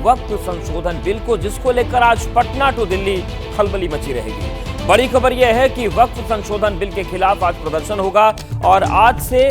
वक्फ संशोधन बिल को, जिसको लेकर आज पटना टू दिल्ली खलबली मची रहेगी। बड़ी खबर यह है कि वक्फ संशोधन बिल के खिलाफ आज प्रदर्शन होगा और आज से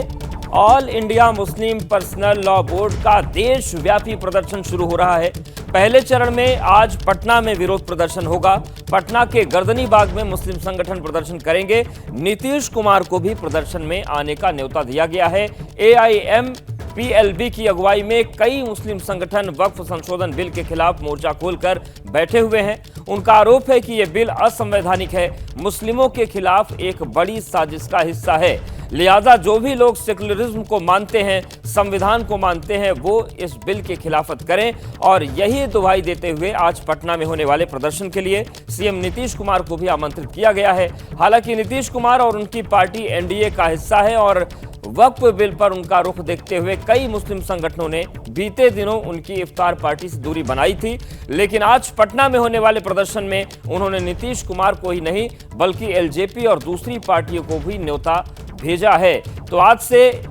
all India Muslim Personal Law board का देशव्यापी प्रदर्शन शुरू हो रहा है। पहले चरण में आज पटना में विरोध प्रदर्शन होगा। पटना के गर्दनी बाग में मुस्लिम संगठन प्रदर्शन करेंगे। नीतीश कुमार को भी प्रदर्शन में आने का न्योता दिया गया है। AIMPLB की अगुवाई में कई मुस्लिम संगठन वक्फ संशोधन बिल के खिलाफ मोर्चा खोलकर बैठे हुए हैं। उनका आरोप है कि यह बिल असंवैधानिक है, मुस्लिमों के खिलाफ एक बड़ी साजिश का हिस्सा है। लिहाजा जो भी लोग सेकुलरिज्म को मानते हैं, संविधान को मानते हैं, वो इस बिल की खिलाफत करें। और यही दुहाई देते हुए आज पटना में होने वाले प्रदर्शन के लिए सीएम नीतीश कुमार को भी आमंत्रित किया गया है। हालांकि नीतीश कुमार और उनकी पार्टी NDA का हिस्सा है और वक्फ बिल पर उनका रुख देखते हुए कई मुस्लिम संगठनों ने बीते दिनों उनकी इफ्तार पार्टी से दूरी बनाई थी। लेकिन आज पटना में होने वाले प्रदर्शन में उन्होंने नीतीश कुमार को ही नहीं बल्कि LJP और दूसरी पार्टियों को भी न्योता भेजा है। तो आज से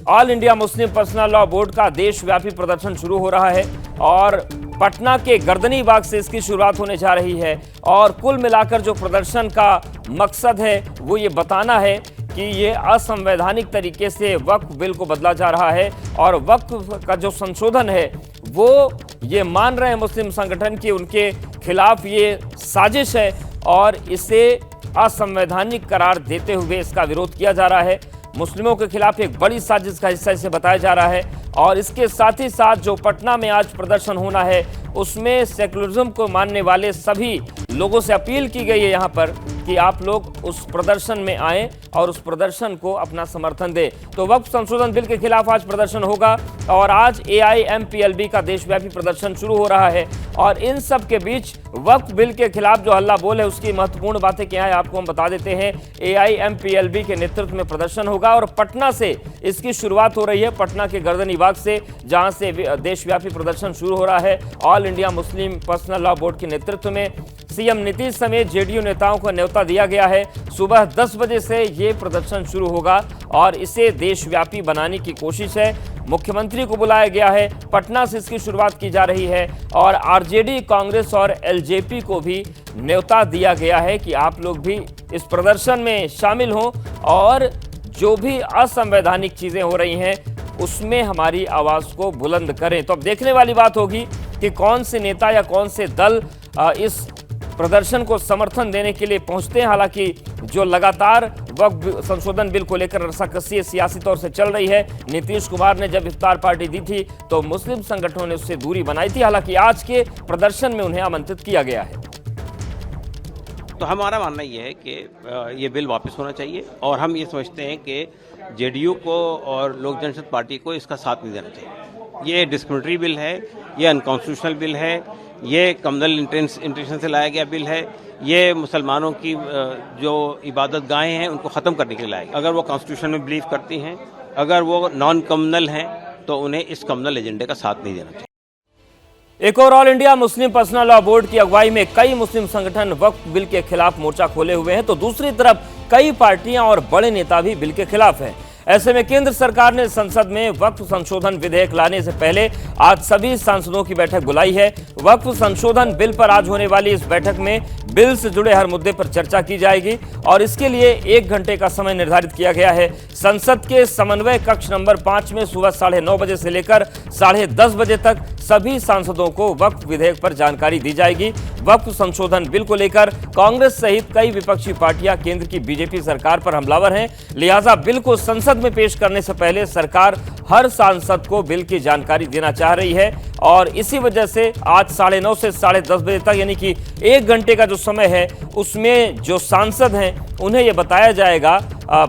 all India Muslim Personal Law board का देशव्यापी प्रदर्शन शुरू हो रहा है और पटना के गर्दनी बाग से इसकी शुरुआत होने जा रही है। और कुल मिलाकर जो प्रदर्शन का मकसद है वो ये बताना है कि ये असंवैधानिक तरीके से वक्फ बिल को बदला जा रहा है और वक्फ का जो संशोधन है वो ये मान रहे हैं मुस्लिम संगठन कि उनके खिलाफ ये साजिश है और इसे असंवैधानिक करार देते हुए इसका विरोध किया जा रहा है। मुस्लिमों के खिलाफ एक बड़ी साजिश का हिस्सा इसे बताया जा रहा है। और इसके साथ ही साथ जो पटना में आज प्रदर्शन होना है उसमें सेकुलरिज्म को मानने वाले सभी लोगों से अपील की गई है यहाँ पर कि आप लोग उस प्रदर्शन में आएं और उस प्रदर्शन को अपना समर्थन दें। तो वक्फ संशोधन बिल के खिलाफ आज प्रदर्शन होगा और आज AIMPLB का देशव्यापी प्रदर्शन शुरू हो रहा है। और इन सब के बीच वक्फ बिल के खिलाफ जो हल्ला बोल है उसकी महत्वपूर्ण बातें क्या है आपको हम बता देते हैं। AIMPLB के नेतृत्व में प्रदर्शन होगा और पटना से इसकी शुरुआत हो रही है, पटना के गर्दनी बाग से, जहां से देशव्यापी प्रदर्शन शुरू हो रहा है। All India Muslim Personal Law board के नेतृत्व में सीएम नीतीश समेत JDU नेताओं को न्योता दिया गया है। सुबह 10 बजे से ये प्रदर्शन शुरू होगा और इसे देशव्यापी बनाने की कोशिश है। मुख्यमंत्री को बुलाया गया है, पटना से इसकी शुरुआत की जा रही है और RJD, कांग्रेस और LJP को भी न्योता दिया गया है कि आप लोग भी इस प्रदर्शन में शामिल हों और जो भी असंवैधानिक चीजें हो रही हैं उसमें हमारी आवाज को बुलंद करें। तो अब देखने वाली बात होगी कि कौन से नेता या कौन से दल इस प्रदर्शन को समर्थन देने के लिए पहुंचते हैं। हालांकि जो लगातार वक्फ संशोधन बिल को लेकर रस्साकसी सियासी तौर से चल रही है, नीतीश कुमार ने जब इफ्तार पार्टी दी थी तो मुस्लिम संगठनों ने उससे दूरी बनाई थी। हालांकि आज के प्रदर्शन में उन्हें आमंत्रित किया गया है। तो हमारा मानना ये है कि ये बिल वापस होना चाहिए और हम ये समझते हैं कि JDU को और लोक जनशक्ति पार्टी को इसका साथ नहीं देना चाहिए। ये डिस्क्रिमिनेटरी बिल है, ये अनकॉन्स्टिट्यूशनल बिल है, ये कम्युनल इंटेंशन से लाया गया बिल है, ये मुसलमानों की जो इबादत गाहें हैं उनको ख़त्म करने के लिए लाया गया। अगर वो कॉन्स्टिट्यूशन में बिलीव करती हैं, अगर वो नॉन कम्युनल हैं तो उन्हें इस कम्युनल एजेंडे का साथ नहीं देना चाहिए। एक और all India Muslim Personal Law board की अगुवाई में कई मुस्लिम संगठन वक्फ बिल के खिलाफ मोर्चा खोले हुए हैं तो दूसरी तरफ कई पार्टियां और बड़े नेता भी बिल के खिलाफ हैं। ऐसे में केंद्र सरकार ने संसद में वक्फ संशोधन विधेयक लाने से पहले आज सभी सांसदों की बैठक बुलाई है। वक्फ संशोधन बिल पर आज होने वाली इस बैठक में बिल से जुड़े हर मुद्दे पर चर्चा की जाएगी और इसके लिए 1 घंटे का समय निर्धारित किया गया है। संसद के समन्वय कक्ष नंबर 5 में सुबह 9:30 बजे से लेकर 10:30 बजे तक सभी सांसदों को वक्फ विधेयक पर जानकारी दी जाएगी। वक्फ संशोधन बिल को लेकर कांग्रेस सहित कई विपक्षी पार्टियां केंद्र की BJP सरकार पर हमलावर हैं। लिहाजा बिल को संसद में पेश करने से पहले सरकार हर सांसद को बिल की जानकारी देना चाह रही है और इसी वजह से आज 9:30 से 10:30 बजे तक यानी कि 1 घंटे का जो समय है उसमें जो सांसद हैं उन्हें यह बताया जाएगा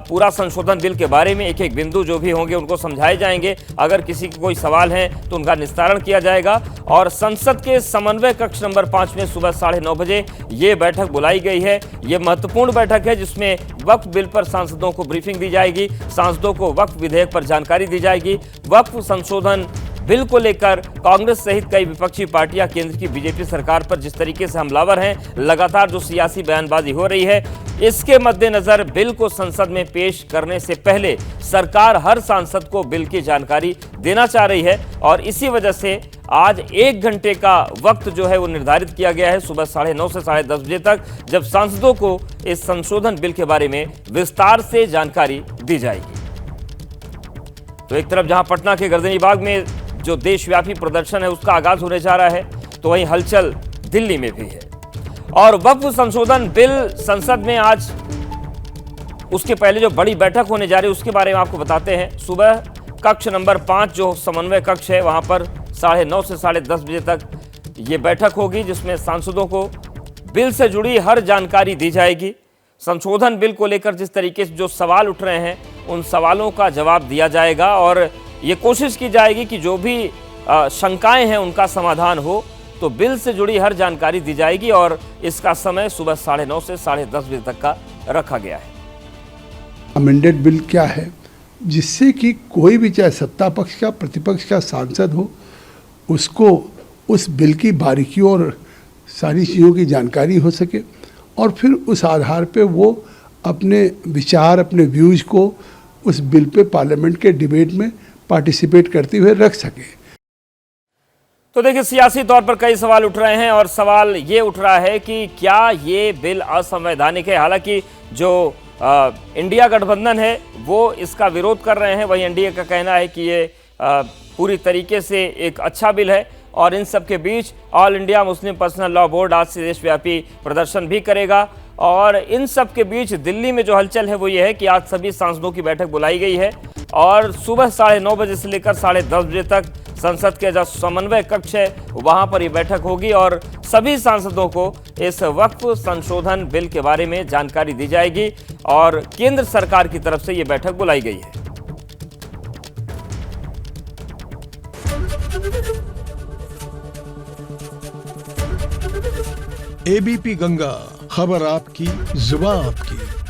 पूरा संशोधन बिल के बारे में। एक एक बिंदु जो भी होंगे उनको समझाए जाएंगे। अगर किसी के कोई सवाल है तो उनका निस्तारण किया जाएगा और संसद के समन्वय कक्ष नंबर 5 में सुबह 9:30 बजे ये बैठक बुलाई गई है। ये महत्वपूर्ण बैठक है जिसमें वक्फ बिल पर सांसदों को ब्रीफिंग दी जाएगी, सांसदों को वक्फ विधेयक पर जानकारी दी जाएगी। वक्फ संशोधन बिल को लेकर कांग्रेस सहित कई विपक्षी पार्टियां केंद्र की BJP सरकार पर जिस तरीके से हमलावर हैं, लगातार जो सियासी बयानबाजी हो रही है, इसके मद्देनजर बिल को संसद में पेश करने से पहले सरकार हर सांसद को बिल की जानकारी देना चाह रही है और इसी वजह से आज 1 घंटे का वक्त जो है वो निर्धारित किया गया है सुबह 9:30 से 10:30 बजे तक, जब सांसदों को इस संशोधन बिल के बारे में विस्तार से जानकारी दी जाएगी। तो एक तरफ जहां पटना के गर्दनी बाग में जो देशव्यापी प्रदर्शन है उसका आगाज होने जा रहा है, तो वहीं हलचल दिल्ली में भी है। और वक्फ संशोधन बिल संसद में आज उसके पहले जो बड़ी बैठक होने जा रही है उसके बारे में आपको बताते हैं। सुबह कक्ष नंबर 5 जो समन्वय कक्ष है वहां पर 9:30 से 10:30 बजे तक ये बैठक होगी, जिसमें सांसदों को बिल से जुड़ी हर जानकारी दी जाएगी। संशोधन बिल को लेकर जिस तरीके से जो सवाल उठ रहे हैं उन सवालों का जवाब दिया जाएगा और ये कोशिश की जाएगी कि जो भी शंकाएं हैं उनका समाधान हो। तो बिल से जुड़ी हर जानकारी दी जाएगी और इसका समय सुबह 9:30 से 10:30 बजे तक का रखा गया है। अमेंडेड बिल क्या है, जिससे कि कोई भी चाहे सत्ता पक्ष का प्रतिपक्ष का सांसद हो उसको उस बिल की बारीकियों और सारी चीज़ों की जानकारी हो सके और फिर उस आधार पे वो अपने विचार अपने व्यूज को उस बिल पे पार्लियामेंट के डिबेट में पार्टिसिपेट करते हुए रख सके। तो देखिए, सियासी तौर पर कई सवाल उठ रहे हैं और सवाल ये उठ रहा है कि क्या ये बिल असंवैधानिक है। हालांकि जो इंडिया गठबंधन है वो इसका विरोध कर रहे हैं, वहीं एनडीए का कहना है कि ये पूरी तरीके से एक अच्छा बिल है। और इन सब के बीच All India Muslim Personal Law Board आज से देशव्यापी प्रदर्शन भी करेगा। और इन सब के बीच दिल्ली में जो हलचल है वो ये है कि आज सभी सांसदों की बैठक बुलाई गई है और सुबह 9:30 बजे से लेकर 10:30 बजे तक संसद के जो समन्वय कक्ष है वहां पर ये बैठक होगी और सभी सांसदों को इस वक्फ संशोधन बिल के बारे में जानकारी दी जाएगी और केंद्र सरकार की तरफ से ये बैठक बुलाई गई है। एबीपी गंगा, खबर आपकी, जुबान आपकी।